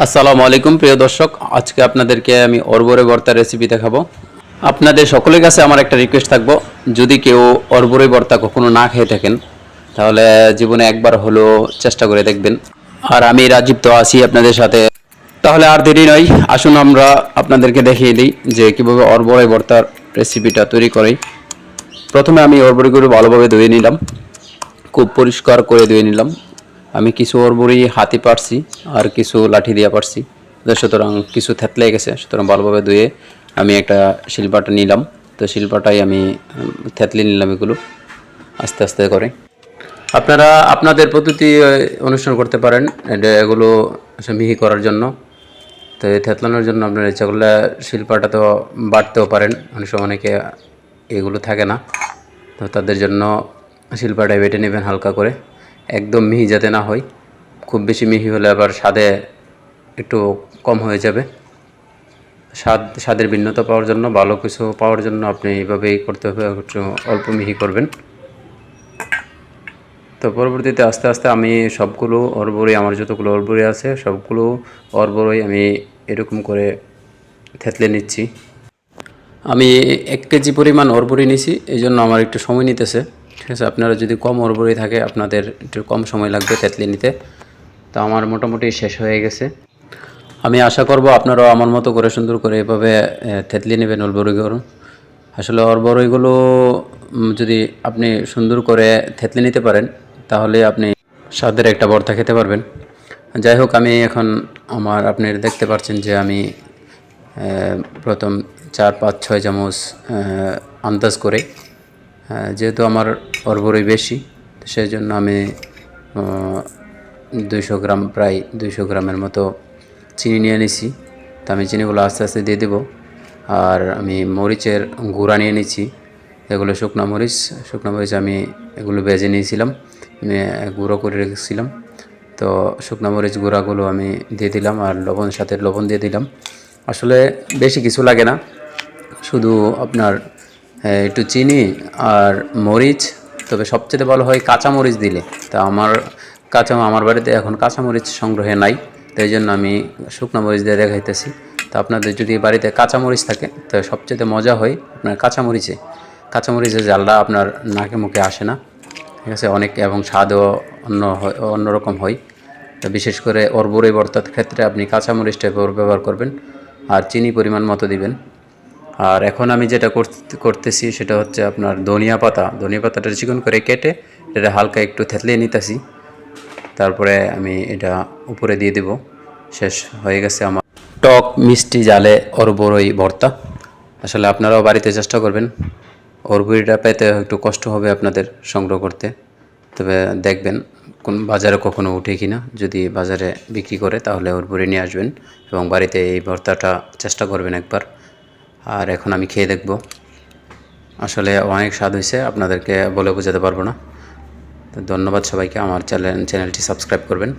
আসসালামু আলাইকুম প্রিয় দর্শক, আজকে আপনাদেরকে আমি অরবরে ভর্তা রেসিপি দেখাবো। আপনাদের সকলের কাছে আমার একটা রিকোয়েস্ট থাকবো, যদি কেউ অরবরে ভর্তা কখনো না খেয়ে থাকেন তাহলে জীবনে একবার হলেও চেষ্টা করে দেখবেন। আর আমি রাজীব তো আছি আপনাদের সাথে। তাহলে আর দেরি নয়, আসুন আমরা আপনাদেরকে দেখিয়ে দিই যে কীভাবে অরবরে ভর্তার রেসিপিটা তৈরি করি। প্রথমে আমি অরবরিগুলো ভালোভাবে ধুয়ে নিলাম, খুব পরিষ্কার করে ধুয়ে নিলাম। আমি কিছু অরবরি হাতে পারছি আর কিছু লাঠি দিয়ে পারছি, সুতরাং কিছু থেতলে গেছে, সুতরাং ভালোভাবে ধুয়ে আমি একটা শিলপাটা নিলাম। তো শিলপাটাই আমি থেতলে নিলাম এগুলো আস্তে আস্তে করে। আপনারা আপনাদের পদ্ধতি অনুসরণ করতে পারেন এগুলো মিহি করার জন্য। তো এই থেতলানোর জন্য আপনার ইচ্ছা করলে শিলপাটা তো বাটতেও পারেন, অনেক সময় অনেকে এগুলো থাকে না, তো তাদের জন্য শিলপাটায় বেটে নেবেন হালকা করে, একদম মিহি যাতে না হয়। খুব বেশি মিহি হলে আবার স্বাদে একটু কম হয়ে যাবে। স্বাদের ভিন্নতা পাওয়ার জন্য, ভালো কিছু পাওয়ার জন্য আপনি এইভাবেই করতে হবে, একটু অল্প মিহি করবেন। তো পরবর্তীতে আস্তে আস্তে আমি সবগুলো অরবরি, আমার যতগুলো অরবরি আছে সবগুলো অরবরই আমি এরকম করে থেতলে নিচ্ছি। আমি 1 কেজি পরিমাণ অরবরি নিছি, এই জন্য আমার একটু সময় নিতেছে। ঠিক আছে, আপনারা যদি কম অরবরি থাকে আপনাদের একটু কম সময় লাগবে থেতলে নিতে। তো আমার মোটামুটি শেষ হয়ে গেছে। আমি আশা করব আপনারাও আমার মতো করে সুন্দর করে এভাবে থেতলে নেবেন অরবরিগুলো। আসলে অরবরিগুলো যদি আপনি সুন্দর করে থেতলে নিতে পারেন তাহলে আপনি স্বাদের একটা ভর্তা খেতে পারবেন। যাই হোক, আমি এখন আপনারা দেখতে পাচ্ছেন যে আমি প্রথম 4, 5, 6 চামচ আন্দাজ করে, যেহেতু আমার অরবরি বেশি সেই জন্য আমি 200 গ্রাম, প্রায় 200 গ্রামের মতো চিনি নিয়ে নিছি। তো আমি চিনিগুলো আস্তে আস্তে দিয়ে দেবো। আর আমি মরিচের গুঁড়া নিয়ে নিচ্ছি, এগুলো শুকনো মরিচ আমি এগুলো ভেজে নিয়েছিলাম, গুঁড়ো করে রেখেছিলাম। তো শুকনো মরিচ গুঁড়াগুলো আমি দিয়ে দিলাম আর সাথে লবণ দিয়ে দিলাম। আসলে বেশি কিছু লাগে না, শুধু আপনার একটু চিনি আর মরিচ। তবে সবচেয়ে ভালো হয় কাঁচা মরিচ দিলে। তা আমার বাড়িতে এখন কাঁচা মরিচ সংগ্রহে নাই, তাই জন্য আমি শুকনো মরিচ দিয়ে দেখাইতেছি। তো আপনাদের যদি বাড়িতে কাঁচা মরিচ থাকে তো সবচেয়ে মজা হয় আপনার কাঁচামরিচের ঝালটা আপনার নাকে মুখে আসে না। ঠিক আছে, অনেক, এবং স্বাদও অন্যরকম হয়। তো বিশেষ করে অরবরি ভর্তার ক্ষেত্রে আপনি কাঁচামরিচটা ব্যবহার করবেন আর চিনি পরিমাণ মতো দিবেন। আর এখন আমি যেটা করতেছি সেটা হচ্ছে আপনার ধনিয়া পাতাটা চিকন করে কেটে এটা হালকা একটু থেতলিয়ে নিতেছি, তারপরে আমি এটা উপরে দিয়ে দেব। শেষ হয়ে গেছে আমার টক মিষ্টি জালে অরবরই ভর্তা। আসলে আপনারাও বাড়িতে চেষ্টা করবেন। অরবরিটা পেতে একটু কষ্ট হবে আপনাদের সংগ্রহ করতে, তবে দেখবেন কোন বাজারে কখনো উঠে কিনা। যদি বাজারে বিক্রি করে তাহলে অরবরি নিয়ে আসবেন এবং বাড়িতে এই ভর্তাটা চেষ্টা করবেন একবার। আর এখন আমি খেয়ে দেখব, আসলে অনেক স্বাদ হয়েছে, আপনাদেরকে বলে বোঝাতে পারবো না। তো ধন্যবাদ সবাইকে, আমার চ্যানেলটি সাবস্ক্রাইব করবেন।